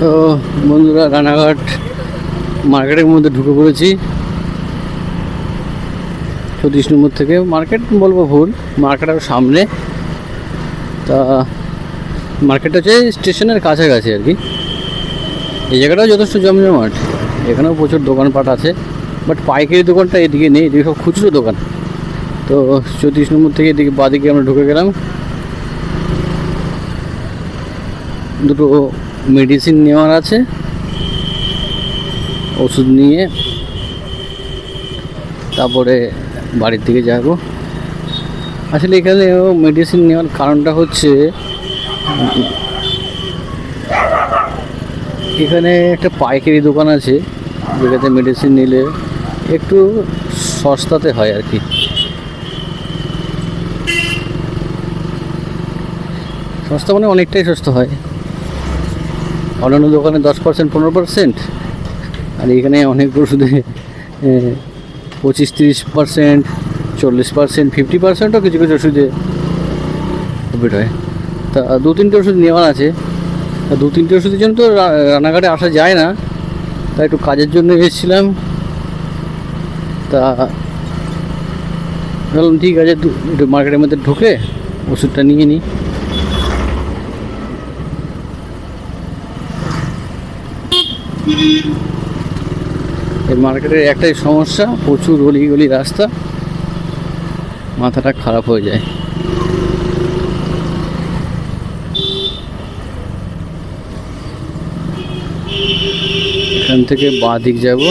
তো বন্ধুরা, রানাঘাট মার্কেটের মধ্যে ঢুকে পড়েছি। 34 নম্বর থেকে মার্কেট বলবো ভুল, মার্কেট আর সামনে। তা মার্কেটটা হচ্ছে স্টেশনের কাছাকাছি আর কি। এই জায়গাটাও যথেষ্ট জমজমাট, এখানেও প্রচুর দোকানপাট আছে, বাট পাইকারি দোকানটা এদিকে নেই, এদিকে সব খুচরো দোকান। তো 34 নম্বর থেকে এদিকে বাদিকে আমরা ঢুকে গেলাম। দুটো মেডিসিন নেওয়ার আছে, ওষুধ নিয়ে তারপরে বাড়ির দিকে যাব। আসলে এখানে মেডিসিন নেওয়ার কারণটা হচ্ছে এখানে একটা পাইকারি দোকান আছে, যেটাতে মেডিসিন নিলে একটু সস্তাতে হয় আর কি। সস্তা মানে অনেকটাই সস্তা হয়। অন্যান্য দোকানে 10% 15%, আর এখানে অনেক ওষুধে 25-30%, 40%, 50%ও কিছু কিছু ওষুধে প্রফিট হয়। তা 2-3টে ওষুধ নেওয়ার আছে। তা 2-3টে ওষুধের জন্য তো রানাঘাটে আসা যায় না, তাই একটু কাজের জন্য এসেছিলাম। তা বললাম ঠিক আছে, একটু মার্কেটের মধ্যে ঢুকে ওষুধটা নিয়ে নিই। এই মার্কেটের একটাই সমস্যা, প্রচুর গলি রাস্তা, মাথাটা খারাপ হয়ে যায়। এখান থেকে বাঁ দিক যাব।